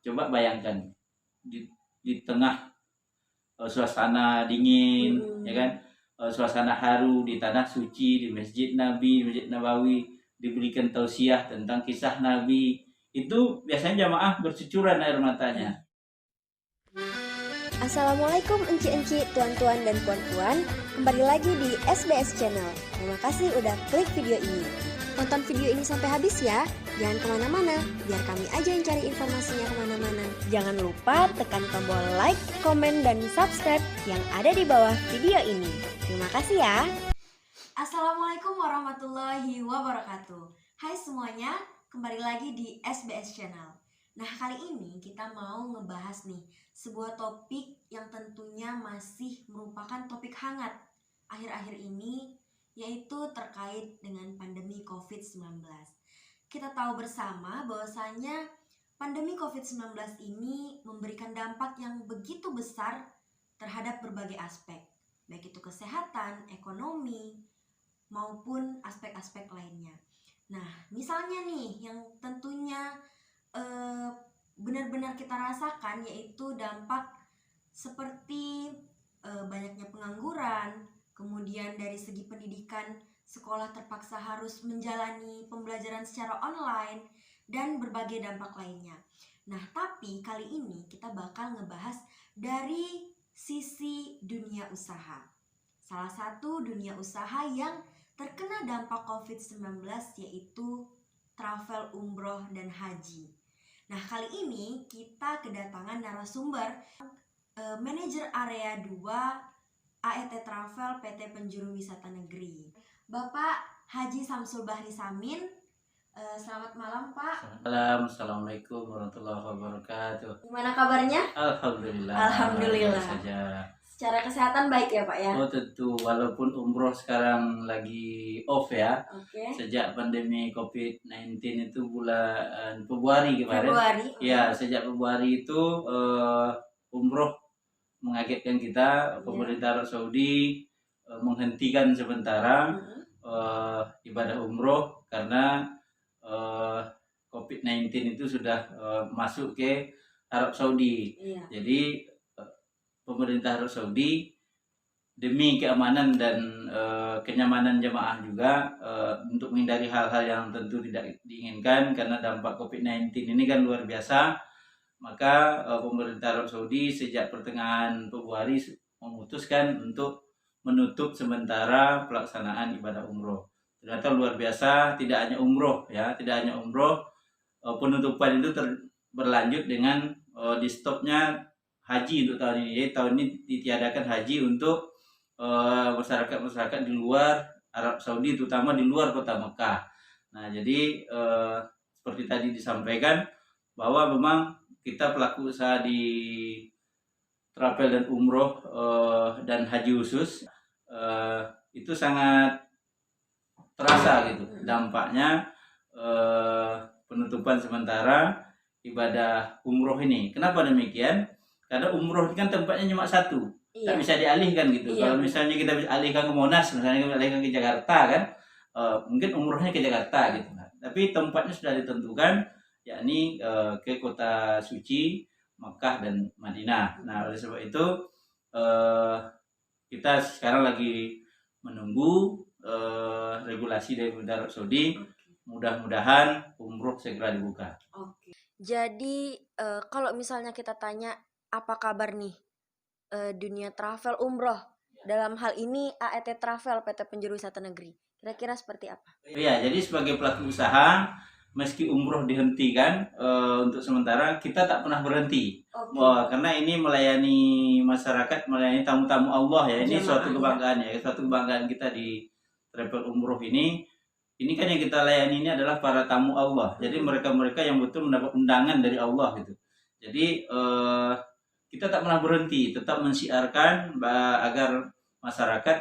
Coba bayangkan di tengah suasana dingin, ya kan, suasana haru di tanah suci, di Masjid Nabi, di Masjid Nabawi, diberikan tausiah tentang kisah Nabi, itu biasanya jamaah bercucuran air matanya. Assalamualaikum enci-enci, tuan-tuan dan puan-puan. Kembali lagi di SBS Channel. Terima kasih udah klik video ini. Tonton video ini sampai habis ya. Jangan kemana-mana, biar kami aja yang cari informasinya kemana-mana. Jangan lupa tekan tombol like, komen, dan subscribe yang ada di bawah video ini. Terima kasih ya. Assalamualaikum warahmatullahi wabarakatuh. Hai semuanya, kembali lagi di SBS Channel. Nah, kali ini kita mau ngebahas nih sebuah topik yang tentunya masih merupakan topik hangat akhir-akhir ini, yaitu terkait dengan pandemi COVID-19. Kita tahu bersama bahwasanya pandemi COVID-19 ini memberikan dampak yang begitu besar terhadap berbagai aspek, baik itu kesehatan, ekonomi, maupun aspek-aspek lainnya. Nah, misalnya nih yang tentunya benar-benar kita rasakan, yaitu dampak seperti banyaknya pengangguran, kemudian dari segi pendidikan sekolah terpaksa harus menjalani pembelajaran secara online, dan berbagai dampak lainnya. Nah, tapi kali ini kita bakal ngebahas dari sisi dunia usaha. Salah satu dunia usaha yang terkena dampak COVID-19 yaitu travel umroh dan haji. Nah, kali ini kita kedatangan narasumber manajer area 2 AET Travel PT Penjuru Wisata Negeri, Bapak Haji Samsul Bahri Samin. Selamat malam, Pak. Malam, assalamualaikum warahmatullahi wabarakatuh. Gimana kabarnya? Alhamdulillah. Alhamdulillah. Baik saja. Secara kesehatan baik ya, Pak ya? Oh tentu, walaupun umroh sekarang lagi off ya. Oke. Sejak pandemi COVID-19 itu bulan Februari kemarin. Februari. Ya, sejak Februari itu umroh mengagetkan kita. Pemerintah Arab Saudi menghentikan sementara ibadah umroh karena COVID-19 itu sudah masuk ke Arab Saudi. Iya. Jadi pemerintah Arab Saudi demi keamanan dan kenyamanan jemaah juga untuk menghindari hal-hal yang tentu tidak diinginkan karena dampak COVID-19 ini kan luar biasa, maka pemerintah Arab Saudi sejak pertengahan Februari memutuskan untuk menutup sementara pelaksanaan ibadah umroh. Ternyata luar biasa, tidak hanya umroh ya, tidak hanya umroh, penutupan itu berlanjut dengan di stopnya haji untuk tahun ini. Jadi tahun ini ditiadakan haji untuk masyarakat di luar Arab Saudi, terutama di luar kota Mekah. Nah, jadi seperti tadi disampaikan bahwa memang kita pelaku usaha di travel dan umroh dan haji khusus itu sangat terasa gitu dampaknya penutupan sementara ibadah umroh ini. Kenapa demikian? Karena umroh ini kan tempatnya cuma satu, tak bisa dialihkan gitu. Kalau misalnya kita bisa alihkan ke Monas, misalnya kita alihkan ke Jakarta kan, mungkin umrohnya ke Jakarta gitu. Tapi tempatnya sudah ditentukan, yakni ke kota suci Makkah dan Madinah. Nah, oleh sebab itu kita sekarang lagi menunggu regulasi dari Arab Saudi. Mudah-mudahan umroh segera dibuka. Oke. Jadi kalau misalnya kita tanya apa kabar nih dunia travel umroh, dalam hal ini AET Travel PT Penjuru Wisata Negeri, kira-kira seperti apa? Iya, jadi sebagai pelaku usaha, meski umroh dihentikan untuk sementara, kita tak pernah berhenti. Karena ini melayani masyarakat, melayani tamu-tamu Allah ya. Ini suatu kebanggaan ya, suatu kebanggaan kita di travel umroh ini. Ini kan yang kita layani ini adalah para tamu Allah. Jadi mereka-mereka yang betul mendapat undangan dari Allah gitu. Jadi kita tak pernah berhenti, tetap mensiarkan agar masyarakat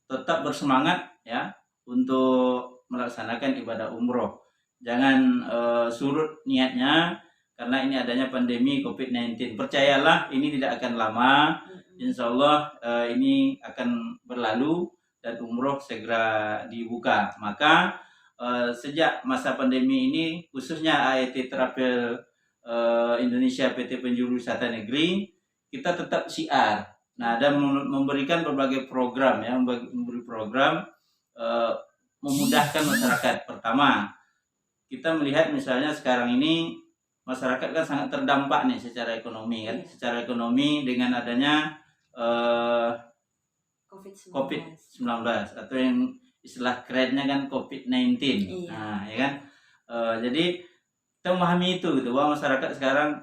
tetap bersemangat ya untuk melaksanakan ibadah umroh. Jangan surut niatnya karena ini adanya pandemi COVID-19. Percayalah ini tidak akan lama. Insya Allah ini akan berlalu dan umroh segera dibuka. Maka sejak masa pandemi ini khususnya AET Travel Indonesia PT Penjuru Wisata Negeri, kita tetap siar. Nah, dan memberikan berbagai program ya, memberi program memudahkan masyarakat. Pertama, kita melihat misalnya sekarang ini masyarakat kan sangat terdampak nih secara ekonomi kan, secara ekonomi dengan adanya COVID-19 atau yang istilah kerennya kan COVID-19. Nah, ya kan. Jadi kita memahami itu gitu, bahwa masyarakat sekarang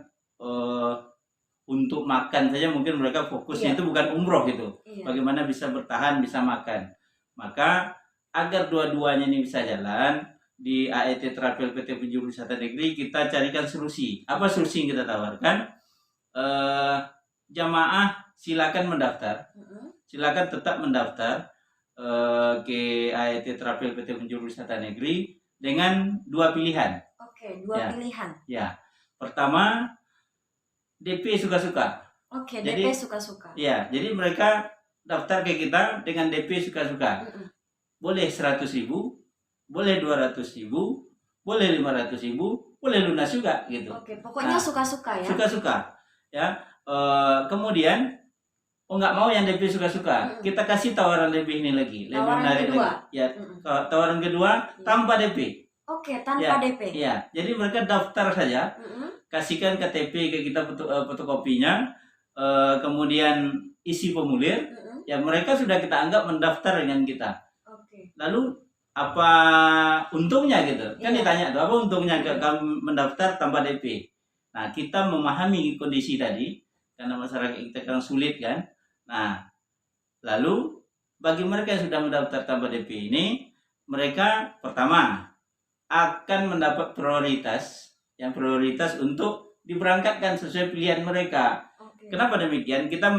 untuk makan saja mungkin mereka fokusnya itu bukan umroh gitu. Bagaimana bisa bertahan, bisa makan. Maka agar dua-duanya ini bisa jalan, di AET Travel PT Penjuru Wisata Negeri kita carikan solusi. Apa solusi yang kita tawarkan? Jamaah silakan mendaftar. Silakan tetap mendaftar ke AET Travel PT Penjuru Wisata Negeri dengan dua pilihan. Oke, dua pilihan. Ya. Pertama, DP suka-suka. Oke, DP suka-suka. Ya, jadi mereka daftar ke kita dengan DP suka-suka. Boleh 100.000, boleh 200.000, boleh 500.000, boleh lunas juga gitu. Oke, pokoknya suka-suka ya. Suka-suka. Ya. Kemudian nggak mau yang DP suka-suka, kita kasih tawaran lebih ini lagi, lebih menarik lagi. Ya, tawaran kedua tanpa DP. Oke, tanpa DP. Iya, jadi mereka daftar saja, kasihkan KTP ke kita fotokopinya, kemudian isi formulir, ya mereka sudah kita anggap mendaftar dengan kita. Lalu apa untungnya gitu? Kan ditanya tuh, apa untungnya kamu mendaftar tanpa DP? Nah, kita memahami kondisi tadi, karena masyarakat kita kan sulit kan. Nah, lalu bagi mereka yang sudah mendaftar tanpa DP ini, mereka pertama akan mendapat prioritas untuk diberangkatkan sesuai pilihan mereka. Kenapa demikian? Kita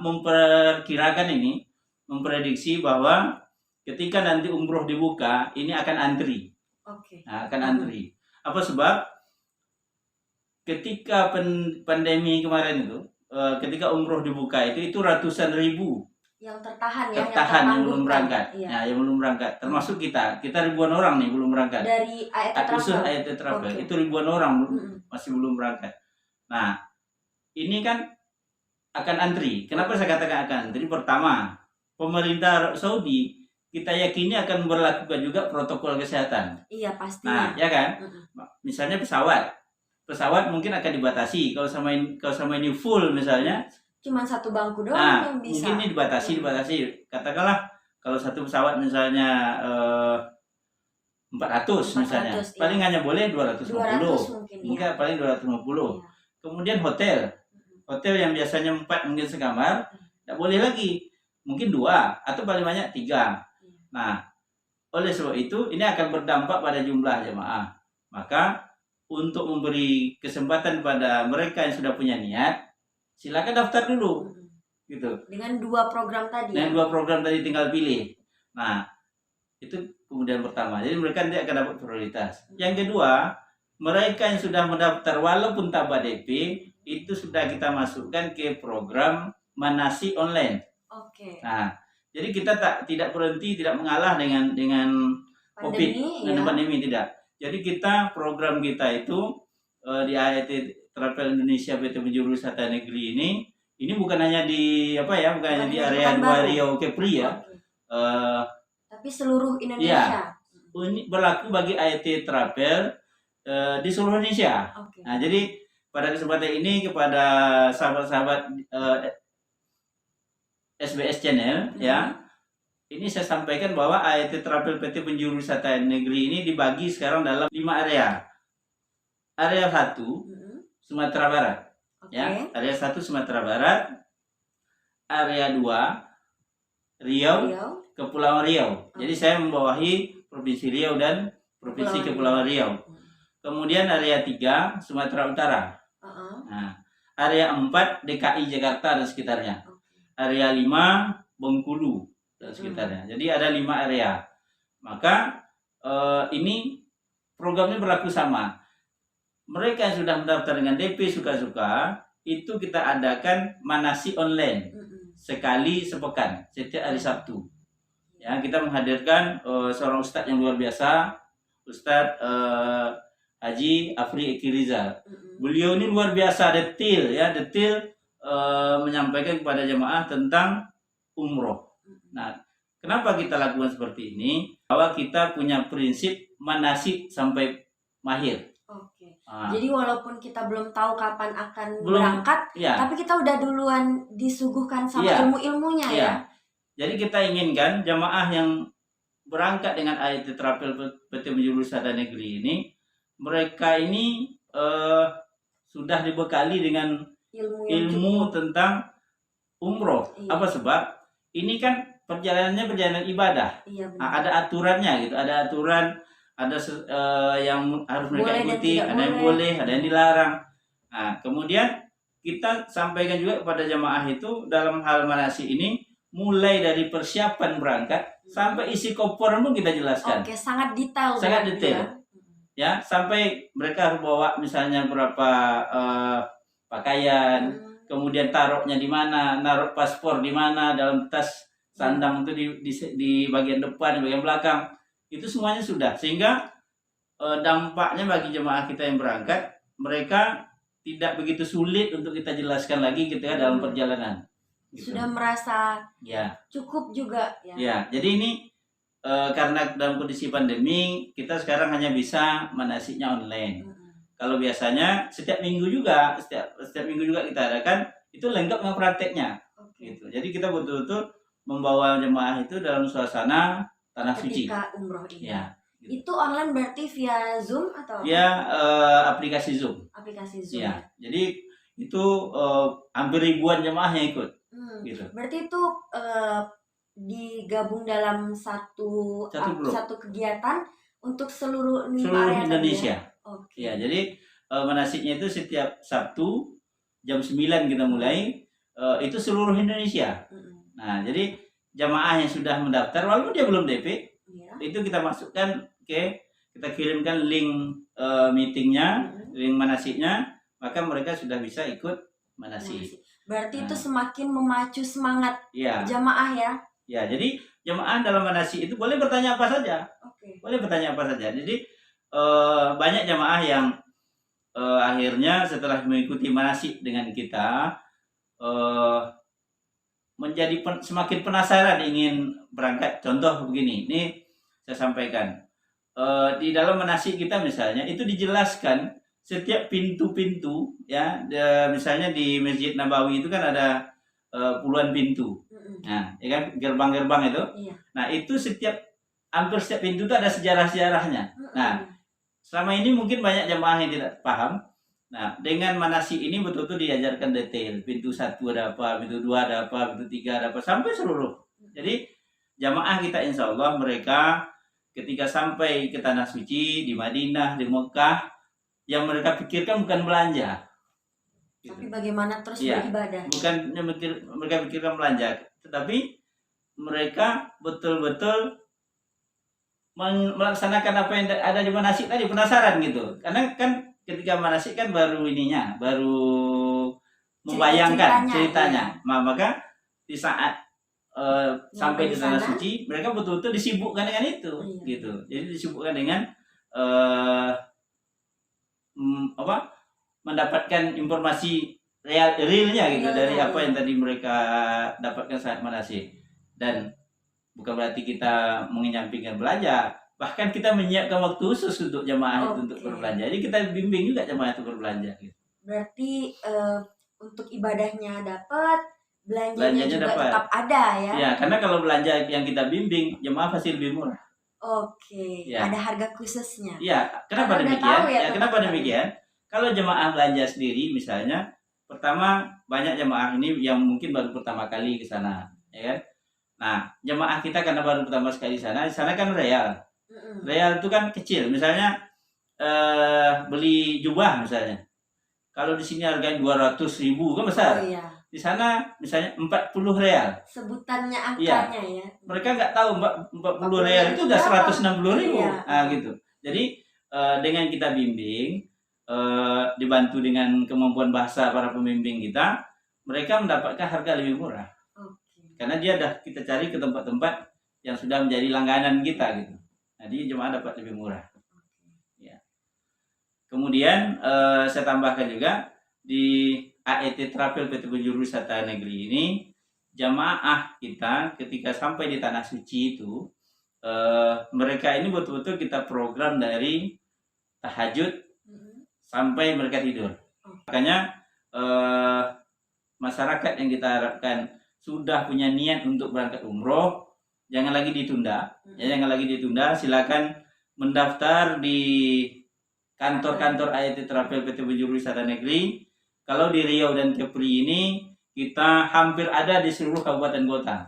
memperkirakan ini, memprediksi bahwa ketika nanti umroh dibuka, ini akan antri. Nah, akan antri. Apa sebab? Ketika pandemi kemarin itu, ketika umroh dibuka itu ratusan ribu yang tertahan yang belum berangkat. Ya, yang belum berangkat. Termasuk kita ribuan orang nih belum berangkat. Dari AET Travel itu ribuan orang masih belum berangkat. Nah, ini kan akan antri. Kenapa saya katakan akan antri? Pertama, pemerintah Arab Saudi kita yakini akan berlakukan juga protokol kesehatan. Iya, pasti. Nah, ya kan? Misalnya pesawat mungkin akan dibatasi. Kalau sama ini full misalnya, cuma satu bangku doang yang bisa. Mungkin ini dibatasi. Katakanlah kalau satu pesawat misalnya 400 misalnya, paling hanya boleh 250. Mungkin paling 250. Kemudian hotel yang biasanya 4 mungkin sekamar, tidak boleh lagi. Mungkin 2 atau paling banyak 3. Nah, oleh sebab itu ini akan berdampak pada jumlah jemaah. Maka untuk memberi kesempatan pada mereka yang sudah punya niat, silakan daftar dulu, gitu. Dengan 2 program tadi. Dengan 2 program tadi tinggal pilih. Nah, itu kemudian pertama. Jadi mereka nanti akan dapat prioritas. Yang kedua, mereka yang sudah mendaftar walaupun tanpa DP itu sudah kita masukkan ke program Manasi online. Nah, jadi kita tidak berhenti, tidak mengalah dengan COVID, dengan pandemi tidak. Jadi program kita itu di AET Travel Indonesia PT Penjuru Wisata Negeri ini bukan hanya bukan hanya di area 2 Riau Kepri ya. Tapi seluruh Indonesia. Ini berlaku bagi AET Travel di seluruh Indonesia. Nah, jadi pada kesempatan ini kepada sahabat-sahabat SBS Channel ya, ini saya sampaikan bahwa AET Travel PT Penjuru Wisata Negeri ini dibagi sekarang dalam 5 area. Area 1 Sumatera Barat. Ya, area 1 Sumatera Barat. Area 2 Riau, Kepulauan Riau. Jadi saya membawahi Provinsi Riau dan Provinsi Kepulauan Riau. Kemudian area 3 Sumatera Utara. Nah, area 4 DKI Jakarta dan sekitarnya. Area 5 Bengkulu dan sekitarnya. Jadi ada 5 area. Maka ini programnya berlaku sama. Mereka yang sudah mendaftar dengan DP suka-suka itu kita adakan manasi online sekali sepekan setiap hari Sabtu. Ya, kita menghadirkan seorang ustadz yang luar biasa, Ustadz Haji Afri Eki Rizal. Beliau ini luar biasa detail menyampaikan kepada jemaah tentang umroh. Nah, kenapa kita lakukan seperti ini? Bahwa kita punya prinsip manasik sampai mahir. Oke. Jadi walaupun kita belum tahu kapan akan Belum, berangkat, ya. tapi kita udah duluan disuguhkan sama Iya. ilmu-ilmunya Iya. ya. Jadi kita inginkan jemaah yang berangkat dengan AIT Trapel PT Menjurusan Negeri ini, mereka ini sudah dibekali dengan ilmu tentang umroh. Iya. Apa sebab? Ini kan perjalanannya perjalanan ibadah. Iya, Ada aturannya gitu, ada aturan, ada yang harus mereka Boleh dan ikuti, tidak ada yang boleh, ada yang dilarang. Nah, kemudian kita sampaikan juga kepada jemaah itu dalam hal manasik ini, mulai dari persiapan berangkat sampai isi koper pun kita jelaskan. Oke, sangat detail. Sangat detail. Ya, sampai mereka harus bawa misalnya berapa pakaian, kemudian taruhnya di mana, naruh paspor di mana, dalam tas sandang itu di bagian depan, di bagian belakang. Itu semuanya sudah, sehingga dampaknya bagi jemaah kita yang berangkat, mereka tidak begitu sulit untuk kita jelaskan lagi ketika dalam perjalanan. Gitu. Sudah merasa ya cukup juga ya. Ya, jadi ini karena dalam kondisi pandemi kita sekarang hanya bisa manasiknya online. Kalau biasanya setiap minggu juga kita adakan, itu lengkap dengan prakteknya. Gitu. Jadi kita betul-betul membawa jemaah itu dalam suasana tanah suci. Ketika umroh ini. Ya. Gitu. Itu online berarti via Zoom atau? Ya, aplikasi Zoom. Aplikasi Zoom. Ya. Jadi itu hampir ribuan jemaah yang ikut. Gitu. Berarti itu digabung dalam satu kegiatan untuk seluruh area Indonesia. Okay. Ya, jadi manasiknya itu setiap Sabtu jam 9 kita mulai, itu seluruh Indonesia. Nah, jadi jamaah yang sudah mendaftar walaupun dia belum DP, itu kita masukkan kita kirimkan link meetingnya, link manasiknya, maka mereka sudah bisa ikut manasik. Berarti itu semakin memacu semangat jamaah ya. Ya, jadi jamaah dalam manasik itu boleh bertanya apa saja. Boleh bertanya apa saja. Jadi banyak jamaah yang akhirnya setelah mengikuti manasik dengan kita menjadi semakin penasaran ingin berangkat. Contoh begini, ini saya sampaikan. Di dalam manasik kita misalnya itu dijelaskan setiap pintu-pintu ya, misalnya di Masjid Nabawi itu kan ada puluhan pintu. Nah, ya kan gerbang-gerbang itu. Nah, itu hampir setiap pintu itu ada sejarah-sejarahnya. Nah, selama ini mungkin banyak jemaah yang tidak paham. Nah, dengan manasik ini betul-betul diajarkan detail. Pintu 1 ada apa, pintu 2 ada apa, pintu 3 ada apa, sampai seluruh. Jadi, jamaah kita insya Allah mereka ketika sampai ke Tanah Suci, di Madinah, di Mekah, yang mereka pikirkan bukan belanja. Tapi bagaimana terus beribadah. Bukan mereka pikirkan belanja, tetapi mereka betul-betul melaksanakan apa yang ada di manasik tadi, penasaran gitu. Karena kan ketika manasik kan baru membayangkan ceritanya. Maka di saat sampai di Tanah Suci, mereka betul-betul disibukkan dengan itu, gitu. Jadi disibukkan dengan mendapatkan informasi realnya gitu dari apa yang tadi mereka dapatkan saat manasik. Dan bukan berarti kita mengenyampingkan belanja, bahkan kita menyiapkan waktu khusus untuk jamaah itu untuk berbelanja. Jadi kita bimbing juga jamaah itu berbelanja. Gitu. Berarti untuk ibadahnya dapat, belanjanya juga dapat. Tetap ada ya? Ya, karena kalau belanja yang kita bimbing, jamaah pasti lebih murah. Ada harga khususnya. Ya, kenapa demikian? Kenapa demikian? Kalau jemaah belanja sendiri misalnya, pertama banyak jemaah ini yang mungkin baru pertama kali ke sana, ya kan? Nah, jemaah kita karena baru pertama sekali di sana kan real. Real itu kan kecil. Misalnya beli jubah misalnya. Kalau di sini harganya 200.000 kan besar. Di sana misalnya 40 real. Sebutannya angkanya ya. Mereka nggak tahu 40 real itu udah 160.000. Nah, gitu. Jadi dengan kita bimbing, dibantu dengan kemampuan bahasa para pembimbing kita, mereka mendapatkan harga lebih murah. Karena dia kita cari ke tempat-tempat yang sudah menjadi langganan kita gitu. Jadi jemaah dapat lebih murah. Ya. Kemudian saya tambahkan juga di AET Travel PT Penjuru Wisata Negeri ini, jamaah kita ketika sampai di Tanah Suci itu, mereka ini betul-betul kita program dari tahajud sampai mereka tidur. Makanya masyarakat yang kita harapkan sudah punya niat untuk berangkat umroh, jangan lagi ditunda. Ya, jangan lagi ditunda. Silakan mendaftar di kantor-kantor AET Travel PT Penjuru Wisata Negeri. Kalau di Riau dan Kepri ini kita hampir ada di seluruh kabupaten kota.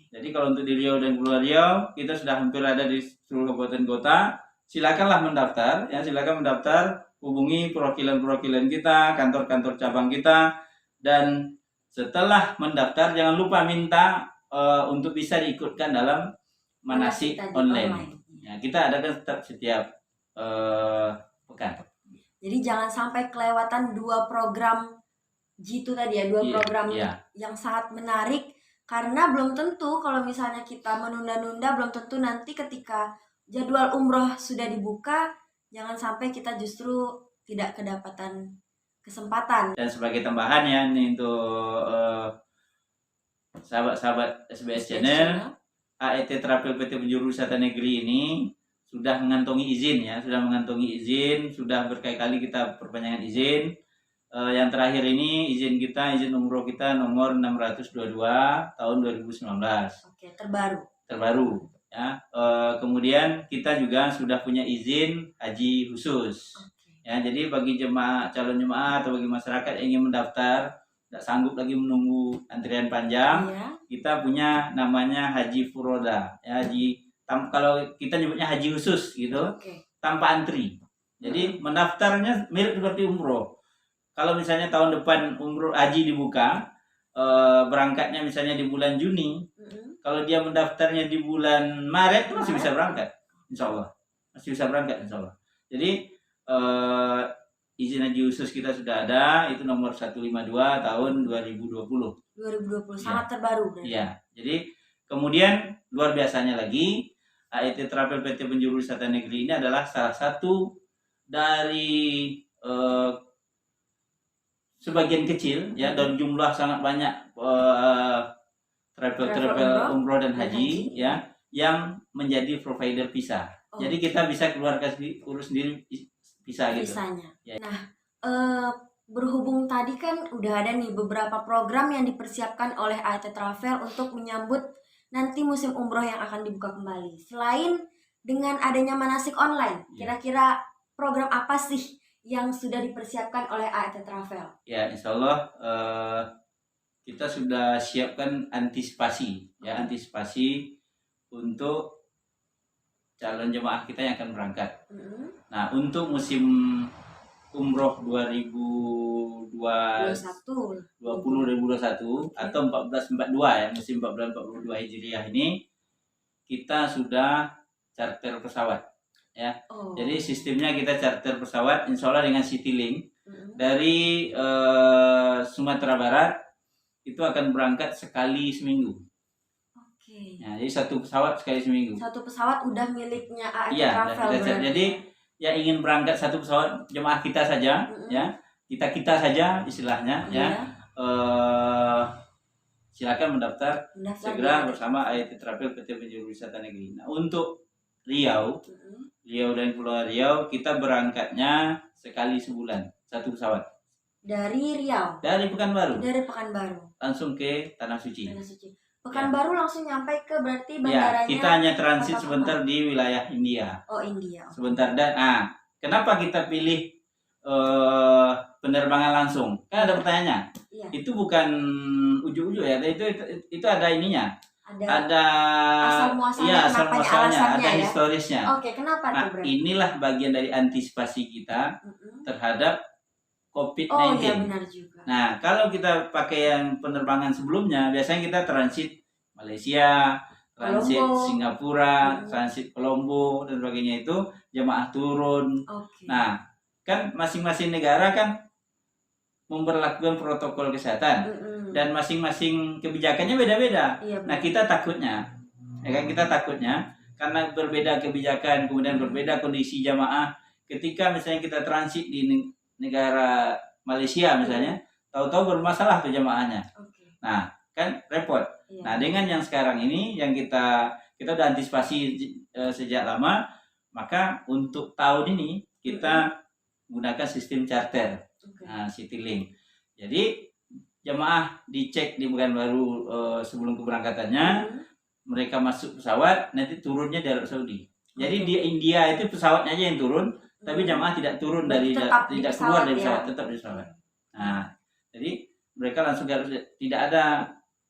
Jadi kalau untuk di Riau dan Pulau Riau kita sudah hampir ada di seluruh kabupaten kota. Silakanlah mendaftar, ya silakan mendaftar, hubungi perwakilan-perwakilan kita, kantor-kantor cabang kita, dan setelah mendaftar jangan lupa minta untuk bisa diikutkan dalam manasik online. Ya, kita adakan setiap pekan. Jadi jangan sampai kelewatan 2 program Jitu tadi ya, 2 program yang sangat menarik, karena belum tentu kalau misalnya kita menunda-nunda, belum tentu nanti ketika jadwal umroh sudah dibuka, jangan sampai kita justru tidak kedapatan kesempatan. Dan sebagai tambahan ya, ini untuk sahabat-sahabat SBS Channel, AET Travel PT Penjuru Wisata Negeri ini sudah mengantongi izin ya, sudah berkali-kali kita perpanjangan izin. Yang terakhir ini izin umroh kita nomor 622 tahun 2019. Oke, terbaru. Ya. Kemudian kita juga sudah punya izin haji khusus. Ya, jadi bagi calon jemaah atau bagi masyarakat yang ingin mendaftar, tidak sanggup lagi menunggu antrian panjang, kita punya namanya haji furoda. Ya, kalau kita nyebutnya haji khusus gitu, tanpa antri. Jadi mendaftarnya mirip seperti umroh. Kalau misalnya tahun depan umroh haji dibuka, berangkatnya misalnya di bulan Juni, kalau dia mendaftarnya di bulan Maret masih bisa berangkat, insya Allah. Jadi izin haji khusus kita sudah ada, itu nomor 152 tahun 2020. Sangat terbaru. Iya. Jadi kemudian luar biasanya lagi, AET Travel PT Penjuru Wisata Negeri ini adalah salah satu dari sebagian kecil ya, dan jumlah sangat banyak travel umroh dan haji ya yang menjadi provider visa. Jadi kita bisa keluarkan urus sendiri visa gitu. Visanya. Ya. Nah, berhubung tadi kan udah ada nih beberapa program yang dipersiapkan oleh AET Travel untuk menyambut nanti musim umroh yang akan dibuka kembali. Selain dengan adanya manasik online, kira-kira program apa sih yang sudah dipersiapkan oleh AET Travel? Ya, insya Allah kita sudah siapkan antisipasi untuk calon jemaah kita yang akan berangkat. Nah, untuk musim umroh 2021 atau 1442 ya, musim 1442 Hijriah ini kita sudah charter pesawat ya. Jadi sistemnya kita charter pesawat insya Allah dengan Citylink dari Sumatera Barat itu akan berangkat sekali seminggu. Nah, jadi satu pesawat sekali seminggu. Satu pesawat udah miliknya AET Travel. Jadi yang ingin berangkat satu pesawat jemaah kita saja ya, kita saja istilahnya ya, silakan mendaftar segera bersama AET Travel PT Penjuru Wisata Negeri. Nah, untuk Riau dan Pulau Riau kita berangkatnya sekali sebulan satu pesawat. Dari Riau. Dari Pekanbaru. Langsung ke Tanah Suci. Pekanbaru langsung nyampe ke berarti bandaranya. Ya, kita hanya transit sebentar di wilayah India. India. Sebentar. Dan kenapa kita pilih penerbangan langsung? Kan ada pertanyaannya. Iya. Itu bukan ujuk-ujuk ya. Itu ada ininya. Ada asal muasalnya, ada historisnya. Oke, kenapa tuh, Bre? Inilah bagian dari antisipasi kita terhadap COVID-19. Oh iya, benar juga. Nah, kalau kita pakai yang penerbangan sebelumnya, biasanya kita transit Malaysia, transit Singapura, transit Colombo dan sebagainya, itu jemaah turun. Nah, kan masing-masing negara kan memberlakukan protokol kesehatan dan masing-masing kebijakannya beda-beda. Nah, kita takutnya karena berbeda kebijakan, kemudian berbeda kondisi jamaah, ketika misalnya kita transit di negara Malaysia misalnya, tahu-tahu bermasalah tuh jamaahnya. Nah, kan repot. Nah, dengan yang sekarang ini yang kita udah antisipasi sejak lama, maka untuk tahun ini kita gunakan sistem charter, Citylink. Jadi jamaah dicek di Pekanbaru sebelum keberangkatannya, mereka masuk pesawat, nanti turunnya di Arab Saudi. Jadi di India itu pesawatnya aja yang turun, tapi jamaah tidak turun tidak keluar dari pesawat, tetap di pesawat. Nah, jadi mereka langsung harus tidak ada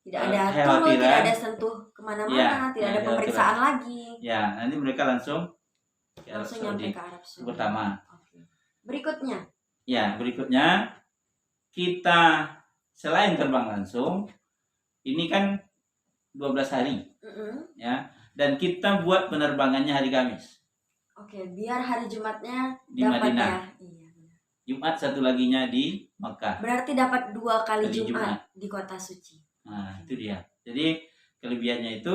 turun, tidak ada sentuh kemana-mana, tidak ada pemeriksaan lagi. Ya, nanti mereka langsung nyampe ke Arab Saudi. Pertama. Berikutnya. Ya, berikutnya kita selain terbang langsung, ini kan 12 hari, ya, dan kita buat penerbangannya hari Kamis. Biar hari Jumatnya di dapat Madinah. Ya. Iya. Jumat satu laginya di Makkah. Berarti dapat 2 kali Jumat di kota suci. Nah, itu dia. Jadi kelebihannya itu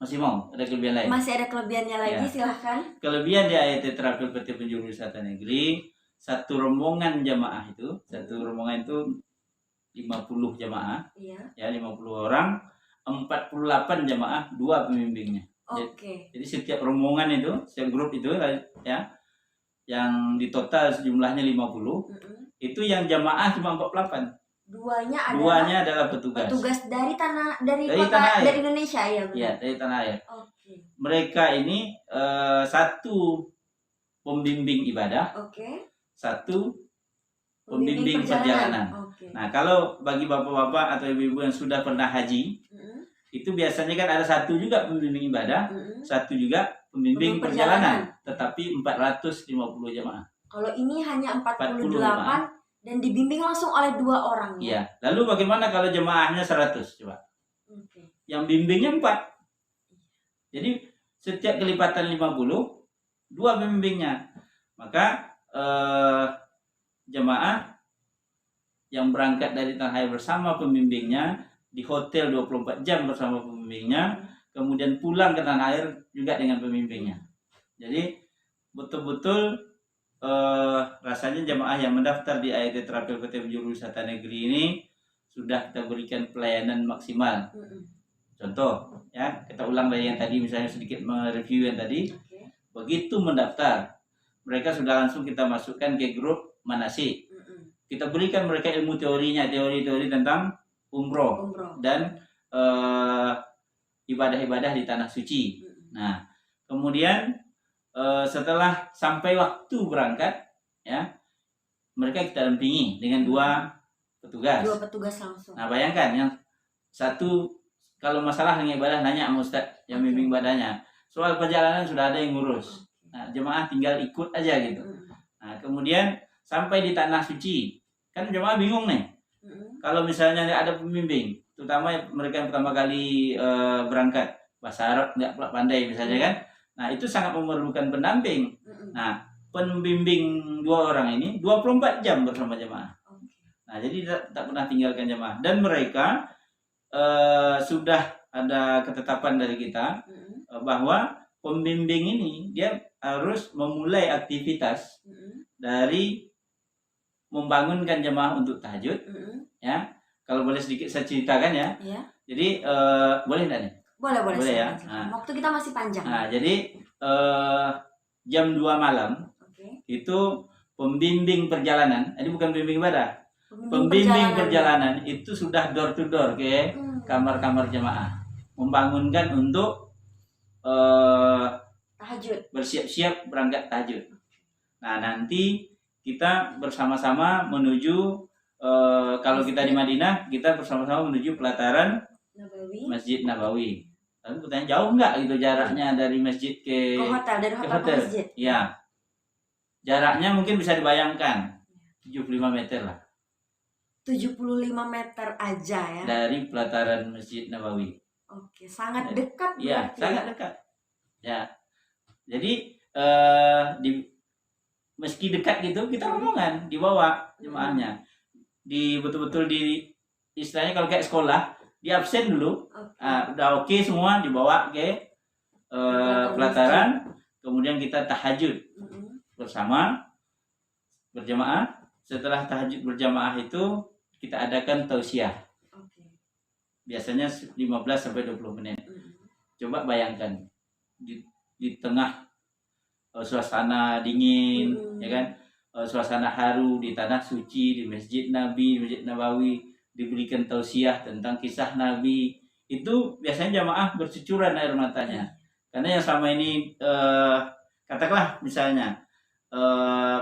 masih mau ada kelebihan lain. Masih ada kelebihannya lagi, silahkan. Kelebihan di AET Travel PT Penjuru Wisata Negeri, satu rombongan jamaah itu, 50 jamaah. Iya. Ya, 50 orang, 48 jamaah, 2 pembimbingnya. Jadi setiap rombongan itu, setiap grup itu ya, yang di total jumlahnya 50, itu yang jamaah cuma 48. Duanya adalah petugas dari kota dari Indonesia ya. Iya, dari tanah air. Mereka ini satu pembimbing ibadah, satu pembimbing perjalanan. Nah, kalau bagi bapak-bapak atau ibu-ibu yang sudah pernah haji, itu biasanya kan ada satu juga pembimbing ibadah, satu juga pembimbing perjalanan, tetapi 450 jamaah. Kalau ini hanya 48 dan dibimbing langsung oleh 2 orang. Iya. Lalu bagaimana kalau jemaahnya 100 coba? Yang bimbingnya 4. Jadi setiap kelipatan 50, 2 pembimbingnya. Maka jemaah yang berangkat dari tanah air bersama pembimbingnya, di hotel 24 jam bersama pembimbingnya, kemudian pulang ke tanah air juga dengan pembimbingnya. Jadi betul-betul rasanya jemaah yang mendaftar di AET Travel PT Penjuru Wisata Negeri ini sudah kita berikan pelayanan maksimal. Contoh, ya, kita ulang dari yang tadi, misalnya sedikit mereview yang tadi. Begitu mendaftar, mereka sudah langsung kita masukkan ke grup manasik. Kita berikan mereka ilmu teorinya, teori-teori tentang umroh. Dan ibadah-ibadah di tanah suci. Nah, kemudian setelah sampai waktu berangkat, ya, mereka kita dampingi dengan 2 petugas. 2 petugas langsung. Nah, bayangkan yang satu kalau masalah dengan ibadah nanya sama Ustaz yang bimbing ibadahnya. Soal perjalanan sudah ada yang ngurus. Nah, jemaah tinggal ikut aja gitu. Nah, kemudian sampai di tanah suci, kan jemaah bingung nih. Kalau misalnya ada pembimbing, terutama mereka yang pertama kali berangkat, bahasa Arab nggak pandai misalnya kan. Nah, itu sangat memerlukan pendamping. Nah, pembimbing 2 orang ini 24 jam bersama jemaah. Nah, jadi tak pernah tinggalkan jemaah. Dan mereka sudah ada ketetapan dari kita bahwa pembimbing ini dia harus memulai aktivitas dari membangunkan jemaah untuk tahajud. Ya, kalau boleh sedikit saya ceritakan ya. Jadi boleh enggak nih? Boleh ya. Nah, waktu kita masih panjang. Nah, jadi jam 2 malam itu pembimbing perjalanan, ini bukan pembimbing ibadah. Pembimbing perjalanan itu sudah door to door ke kamar-kamar jemaah, membangunkan untuk tahajud, bersiap-siap berangkat tahajud. Nah, nanti kita bersama-sama menuju kalau kita di Madinah, kita bersama-sama menuju pelataran Masjid Nabawi. Lalu pertanyaan, jauh nggak gitu jaraknya dari masjid ke hotel, dari hotel ke masjid? Ya, jaraknya mungkin bisa dibayangkan 75 meter lah. 75 meter aja ya? Dari pelataran Masjid Nabawi. Sangat dekat. Ya, sangat dekat. Ya, jadi meski dekat gitu, kita rombongan dibawa jemaahnya. Betul-betul di istilahnya kalau kayak sekolah, di absen dulu, udah oke semua dibawa ke pelataran, kemudian kita tahajud. bersama berjamaah. Setelah tahajud berjamaah itu kita adakan tausiah. Biasanya 15 sampai 20 menit. Coba bayangkan di tengah suasana dingin, ya kan, suasana haru di tanah suci, di Masjid Nabi, di Masjid Nabawi, diberikan tausiah tentang kisah Nabi. Itu biasanya jamaah bercucuran air matanya. Karena yang selama ini katakanlah misalnya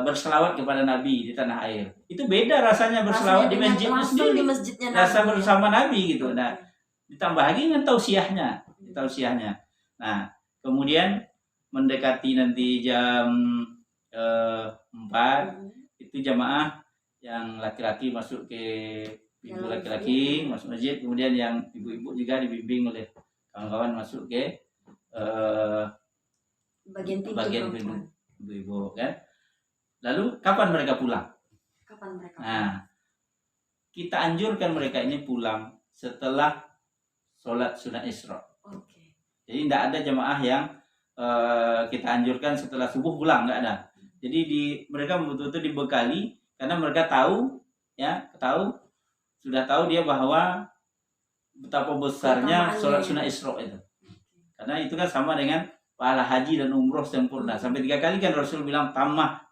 berselawat kepada Nabi di tanah air, itu beda rasanya berselawat di masjid sendiri, rasa bersama Nabi gitu. Nah, ditambah lagi dengan tausiahnya. Nah, kemudian mendekati nanti jam 4 itu jamaah yang laki-laki masuk ke pintu laki-laki masuk masjid, kemudian yang ibu-ibu juga dibimbing oleh kawan-kawan masuk ke bagian pintu ibu-ibu kan. Lalu kapan mereka pulang? Nah, kita anjurkan mereka ini pulang setelah sholat sunat Isra. Jadi tidak ada jamaah yang kita anjurkan setelah subuh pulang, nggak ada. Jadi mereka betul-betul dibekali, karena mereka sudah tahu dia bahwa betapa besarnya sholat sunat Isra itu. Karena itu kan sama dengan pahala haji dan umroh sempurna. Sampai 3 kali kan Rasul bilang tamah.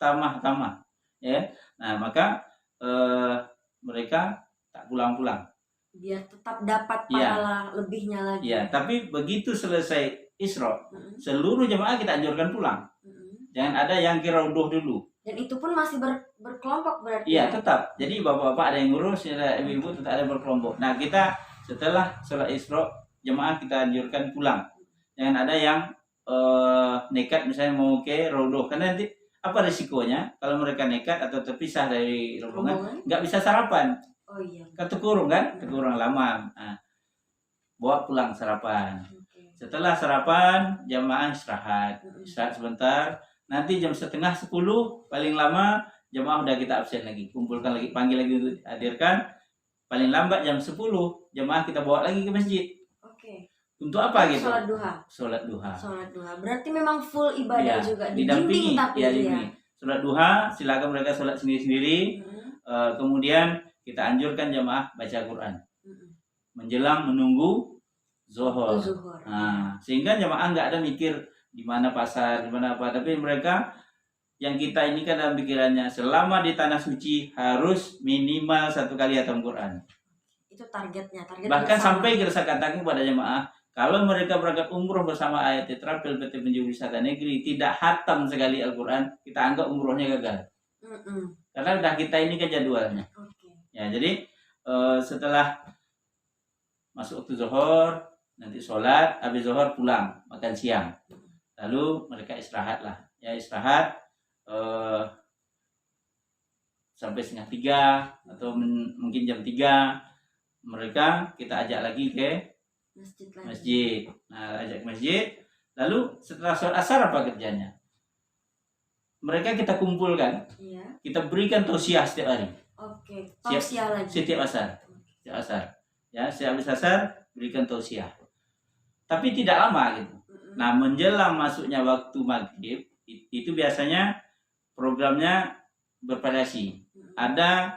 Ya. Nah, maka mereka tak pulang-pulang. Biar tetap dapat pahala lebihnya lagi. Ya, tapi begitu selesai Isra, seluruh jemaah kita anjurkan pulang. Jangan ada yang ke Raudhah dulu. Dan itu pun masih berkelompok berarti. Iya, tetap. Jadi bapak-bapak ada yang ngurus, ada ibu-ibu tetap ada berkelompok. Nah, kita setelah sholat Isra, jemaah kita anjurkan pulang. Jangan ada yang nekat misalnya mau ke Raudhah, karena nanti apa risikonya kalau mereka nekat atau terpisah dari rombongan, nggak bisa sarapan. Oh iya. Kekurung lama. Nah, bawa pulang sarapan. Setelah sarapan jamaah istirahat sebentar. Nanti jam 9:30 paling lama jamaah udah kita absen lagi, kumpulkan lagi, panggil lagi untuk hadirkan. Paling lambat jam 10 jamaah kita bawa lagi ke masjid. Untuk apa gitu? Sholat duha. Berarti memang full ibadah juga. Didampingi. Sholat duha, silakan mereka sholat sendiri-sendiri. Kemudian kita anjurkan jamaah baca Quran menjelang menunggu zuhur. Nah, sehingga jamaah nggak ada mikir di mana pasar, di mana apa. Tapi mereka yang kita ini kan dalam pikirannya selama di tanah suci harus minimal 1 kali hatam Quran. Itu targetnya. Bahkan sampai kita katakan kepada jamaah, kalau mereka berangkat umroh bersama AYT Travel PT Penjuru Wisata Negeri tidak hatam sekali Al-Quran, kita anggap umrohnya gagal. Karena udah kita ini ke jadwalnya. Ya, jadi setelah masuk waktu zuhur, nanti sholat, habis zuhur pulang, makan siang. Lalu mereka istirahat lah. Ya, istirahat sampai 2:30 atau mungkin jam 3. Mereka kita ajak lagi ke masjid. Nah, ajak ke masjid. Lalu setelah sholat asar apa kerjanya? Mereka kita kumpulkan. Kita berikan tausiah setiap hari. Tausiah lagi. Setiap asar. Ya, setiap habis asar berikan tausiah. Tapi tidak lama gitu. Nah, menjelang masuknya waktu maghrib itu biasanya programnya bervariasi. Ada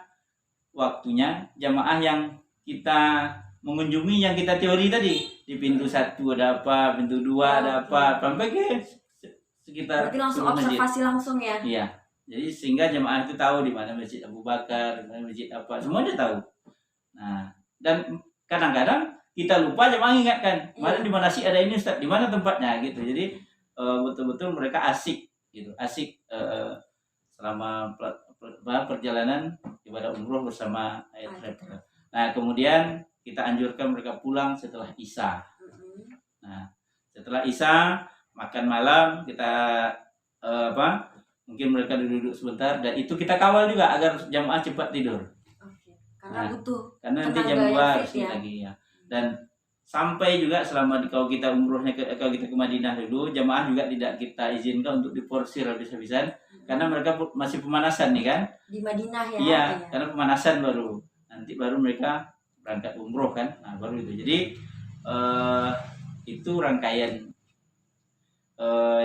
waktunya jamaah yang kita mengunjungi, yang kita teori tadi di pintu 1 ada apa, pintu 2 ada apa, sampai ke sekitar. Berarti langsung observasi langsung ya? Iya. Jadi sehingga jemaah itu tahu di mana Masjid Abu Bakar, di mana masjid apa, semuanya tahu. Nah, dan kadang-kadang kita lupa jemaah ingatkan, mana di mana sih ada ini Ustaz, di mana tempatnya gitu. Jadi betul-betul mereka asik gitu, selama perjalanan ibadah umroh bersama AYT. Nah, kemudian kita anjurkan mereka pulang setelah Isya. Nah, setelah Isya makan malam kita mungkin mereka duduk sebentar, dan itu kita kawal juga agar jamaah cepat tidur. Karena butuh. Karena nanti jam 2 lagi ya. Dan sampai juga selama kalau kita umrohnya kalau kita ke Madinah dulu, jamaah juga tidak kita izinkan untuk diporsir habis-habisan, karena mereka masih pemanasan nih kan. Di Madinah ya. Iya, karena pemanasan baru. Nanti baru mereka berangkat umroh kan. Nah, baru itu. Jadi itu rangkaian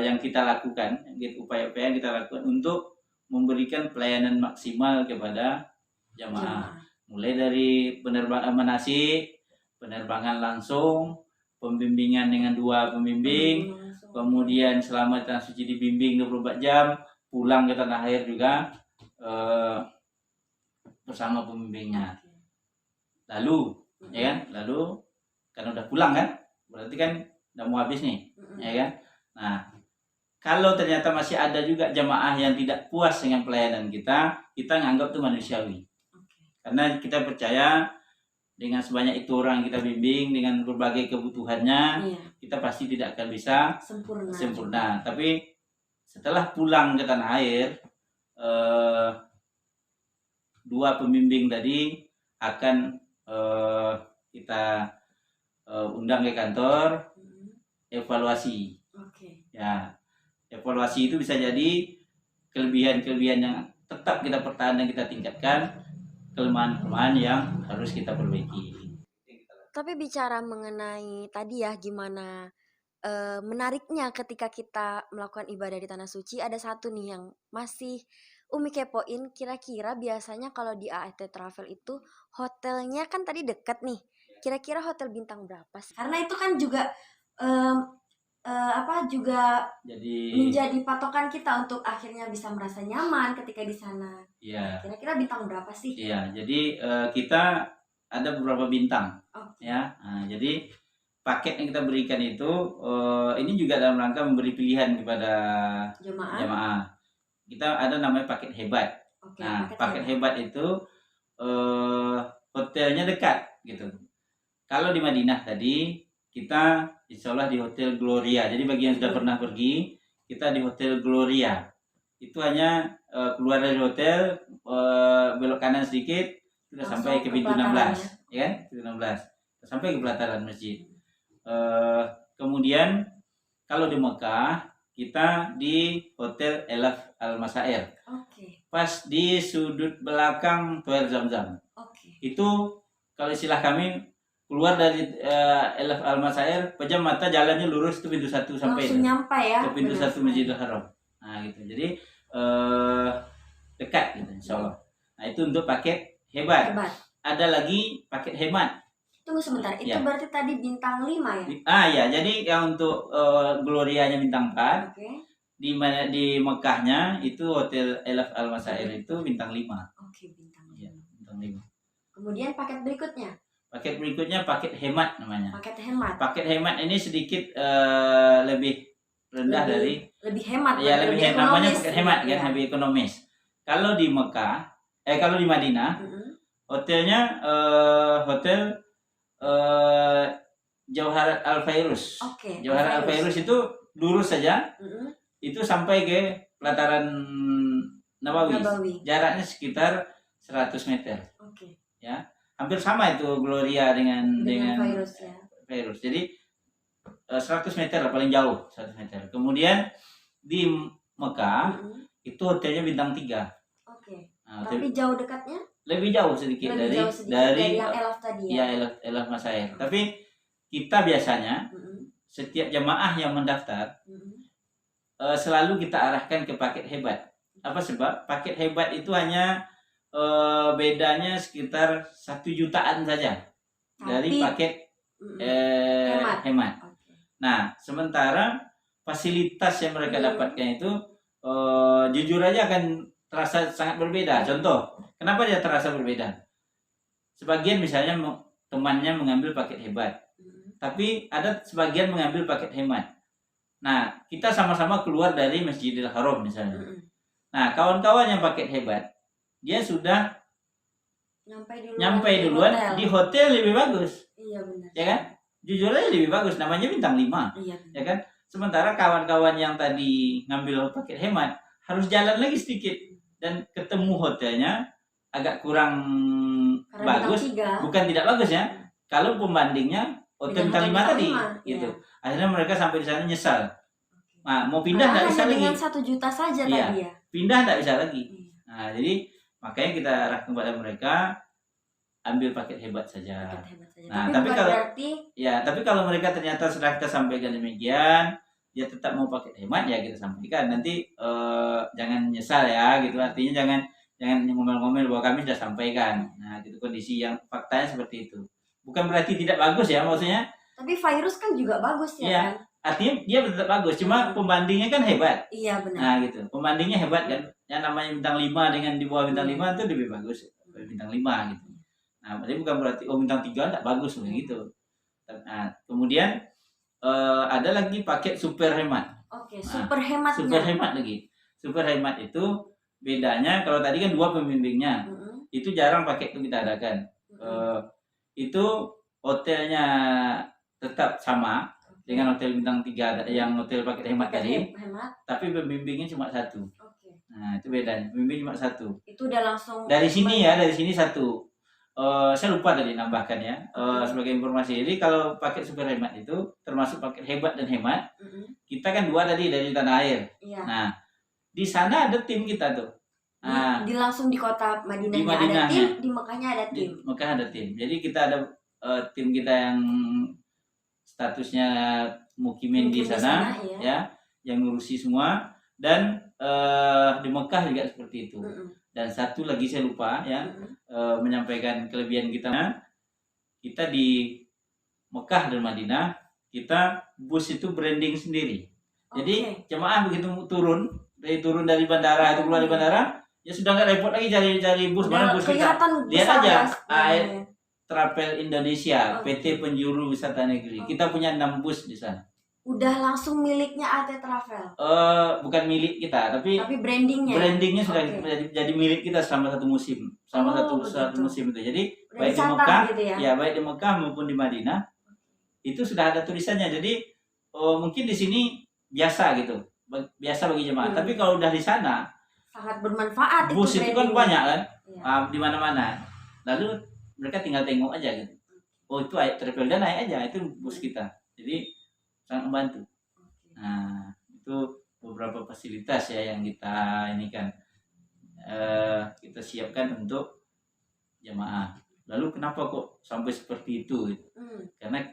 yang kita lakukan, upaya-upaya yang kita lakukan untuk memberikan pelayanan maksimal kepada jamaah. Mulai dari penerbangan manasik, penerbangan langsung, pembimbingan dengan 2 pembimbing, kemudian selama di tanah suci dibimbing 24 jam, pulang ke tanah air juga bersama pembimbingnya. Lalu, ya kan? Lalu karena udah pulang kan, berarti kan udah mau habis nih, ya kan? Nah, kalau ternyata masih ada juga jamaah yang tidak puas dengan pelayanan kita nganggap itu manusiawi. Karena kita percaya dengan sebanyak itu orang yang kita bimbing, dengan berbagai kebutuhannya, kita pasti tidak akan bisa sempurna. Tapi setelah pulang ke tanah air, 2 pembimbing tadi akan kita undang ke kantor, evaluasi. Ya, evaluasi itu bisa jadi kelebihan-kelebihan yang tetap kita pertahankan dan kita tingkatkan, kelemahan-kelemahan yang harus kita perbaiki. Tapi bicara mengenai tadi ya, gimana menariknya ketika kita melakukan ibadah di Tanah Suci, ada satu nih yang masih Umi kepoin, kira-kira biasanya kalau di AET Travel itu hotelnya kan tadi dekat nih, kira-kira hotel bintang berapa sih? Karena itu kan juga juga jadi menjadi patokan kita untuk akhirnya bisa merasa nyaman ketika di sana. Iya. Kira-kira bintang berapa sih? Iya, jadi kita ada beberapa bintang. Ya. Nah, jadi paket yang kita berikan itu ini juga dalam rangka memberi pilihan kepada jemaah. Kita ada namanya paket hebat. Nah, paket hebat itu hotelnya dekat gitu. Kalau di Madinah tadi kita insya Allah di Hotel Gloria. Jadi bagi yang sudah pernah pergi, kita di Hotel Gloria. Itu hanya keluar dari hotel, belok kanan sedikit, sudah sampai ke pintu 16, ya kan? Pintu 16. Sampai ke pelataran masjid. Kemudian kalau di Mekah, kita di Hotel Elaf Al-Masair. Pas di sudut belakang Toel Zamzam. Itu kalau istilah kami, keluar dari Elaf Al-Masair, pejam mata jalannya lurus itu pintu 1 sampai langsung nyampe ya ke pintu 1 Masjidil Haram. Nah gitu. Jadi dekat gitu insyaallah. Nah itu untuk paket hebat. Ada lagi paket hemat. Tunggu sebentar, itu berarti tadi bintang 5 ya? Ya, jadi yang untuk Glorianya bintang 4. Di Mekahnya itu Hotel Elaf Al-Masair itu bintang 5. Bintang 5. Ya, bintang 5. Kemudian paket berikutnya? Paket berikutnya paket hemat namanya. Paket hemat. Paket hemat ini sedikit lebih rendah lebih hemat. Ya, lebih hemat. Namanya paket hemat kan, lebih ekonomis. Kalau di Mekah, kalau di Madinah, hotelnya hotel Jauharat Al-Fairuz. Jauharat Al-Fairuz itu lurus saja. Itu sampai ke pelataran Nabawi. Jaraknya sekitar 100 meter. Ya. Hampir sama itu Gloria dengan Fairuz. Jadi 100 meter lah paling jauh, 100 meter. Kemudian di Mekah itu hotelnya bintang 3. Nah, tapi jauh dekatnya? Lebih jauh sedikit dari yang Elaf tadi ya. Ya, Elaf Masair. Tapi kita biasanya setiap jemaah yang mendaftar selalu kita arahkan ke paket hebat. Apa sebab? Paket hebat itu hanya bedanya sekitar 1 jutaan saja dari paket hemat. Nah, sementara fasilitas yang mereka dapatkan itu jujur aja akan terasa sangat berbeda. Contoh, kenapa dia terasa berbeda? Sebagian misalnya temannya mengambil paket hebat, tapi ada sebagian mengambil paket hemat. Nah, kita sama-sama keluar dari Masjidil Haram misalnya. Nah, kawan-kawan yang paket hebat, dia sudah nyampe duluan di hotel lebih bagus. Iya benar. Ya kan? Jujur aja lebih bagus, namanya bintang 5. Iya. Ya kan? Sementara kawan-kawan yang tadi ngambil paket hemat harus jalan lagi sedikit dan ketemu hotelnya agak kurang bagus. Bukan tidak bagus ya. Kalau pembandingnya hotel bintang 5 tadi gitu. Akhirnya mereka sampai di sana nyesal. Nah, mau pindah enggak bisa lagi. Dengan 1 juta saja tadi ya. Pindah enggak bisa lagi. Nah, jadi makanya kita arahkan kepada mereka ambil paket hebat saja. Nah, tapi kalau mereka ternyata sudah kita sampaikan demikian, dia tetap mau pakai hemat ya kita sampaikan. Nanti jangan nyesal ya gitu, artinya jangan ngomel-ngomel bahwa kami sudah sampaikan. Nah itu kondisi yang faktanya seperti itu, bukan berarti tidak bagus ya maksudnya. Tapi virus kan juga bagus ya, Iya, kan? artinya dia tetap bagus, cuma pembandingnya kan hebat. Iya benar. Nah gitu, pembandingnya hebat kan. Yang namanya bintang 5 dengan di bawah bintang 5 itu lebih bagus dari bintang 5 gitu. Nah, berarti bukan berarti bintang 3 enggak bagus begitu. Nah, kemudian ada lagi paket super hemat. Oke, super hematnya. Super hemat lagi. Super hemat itu bedanya kalau tadi kan 2 pembimbingnya. Itu jarang paket itu kita adakan. Itu hotelnya tetap sama dengan hotel bintang 3 yang hotel paket hemat tadi. Tapi pembimbingnya cuma 1. Nah, itu bedanya. Pembimbing cuma 1. Itu udah langsung dari sini ya, dari sini 1. Saya lupa tadi nambahkan ya. Sebagai informasi. Jadi kalau paket super hemat itu termasuk paket hebat dan hemat. Kita kan 2 tadi dari tanah air. Iya. Nah, di sana ada tim kita tuh. Nah, langsung di kota Madinahnya ada tim, di Mekahnya ada tim. Di Mekah ada tim. Jadi kita ada tim kita yang statusnya mukimin di sana ya, yang ngurusi semua, dan di Mekah juga seperti itu. Dan satu lagi saya lupa ya, menyampaikan kelebihan kita. Kita di Mekah dan Madinah, kita bus itu branding sendiri. Jadi jemaah begitu turun dari bandara, itu keluar dari bandara, ya sudah nggak repot lagi cari bus mana bus kita. Lihat aja Travel Indonesia, PT Penjuru Wisata Negeri. Kita punya 6 bus di sana. Udah langsung miliknya AT Travel. Bukan milik kita, tapi brandingnya. Brandingnya sudah jadi milik kita selama 1 musim, satu musim itu. Jadi baik di Mekah, gitu ya, baik di Mekah maupun di Madinah, itu sudah ada tulisannya. Jadi mungkin di sini biasa gitu, biasa bagi jemaah. Tapi kalau udah di sana, sangat bermanfaat. Bus itu kan banyak kan, di mana-mana. Lalu mereka tinggal tengok aja gitu. Oh itu Travel dan naik aja, itu bus kita. Jadi sangat membantu. Nah itu beberapa fasilitas ya yang kita ini kan kita siapkan untuk jemaah. Lalu kenapa kok sampai seperti itu? Karena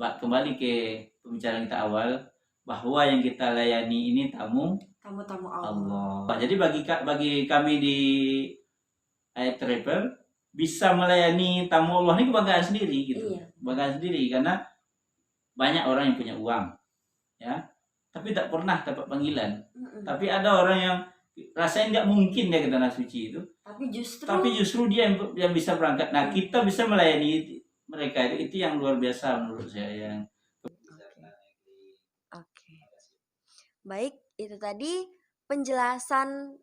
kembali ke pembicaraan kita awal, bahwa yang kita layani ini tamu-tamu Allah. Jadi bagi kami di Ayat Travel, bisa melayani tamu Allah ini kebanggaan sendiri gitu. Kebanggaan sendiri karena banyak orang yang punya uang ya, tapi tak pernah dapat panggilan. Tapi ada orang yang rasanya nggak mungkin dia ke tanah suci itu, tapi justru dia yang bisa berangkat. Nah kita bisa melayani mereka, itu yang luar biasa menurut saya. Baik, itu tadi penjelasan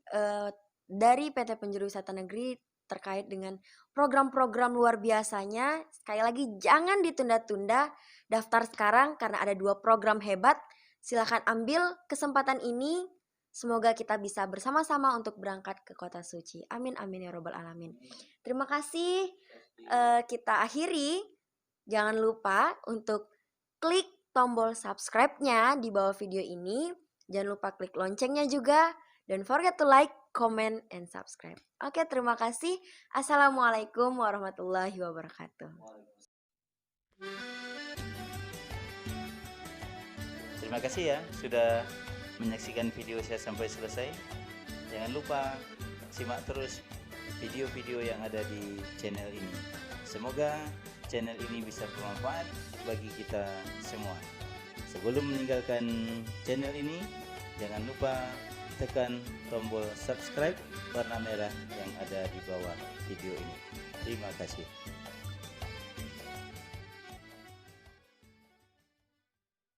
dari PT Penjuru Wisata Negeri terkait dengan program-program luar biasanya. Sekali lagi jangan ditunda-tunda, daftar sekarang karena ada 2 program hebat. Silakan ambil kesempatan ini. Semoga kita bisa bersama-sama untuk berangkat ke kota suci. Amin amin ya robbal alamin. Terima kasih. Kita akhiri. Jangan lupa untuk klik tombol subscribe-nya di bawah video ini. Jangan lupa klik loncengnya juga. Don't forget to like, comment, and subscribe. Oke, terima kasih. Assalamualaikum warahmatullahi wabarakatuh. Terima kasih ya sudah menyaksikan video saya sampai selesai. Jangan lupa simak terus video-video yang ada di channel ini. Semoga channel ini bisa bermanfaat bagi kita semua. Sebelum meninggalkan channel ini, jangan lupa tekan tombol subscribe warna merah yang ada di bawah video ini. Terima kasih.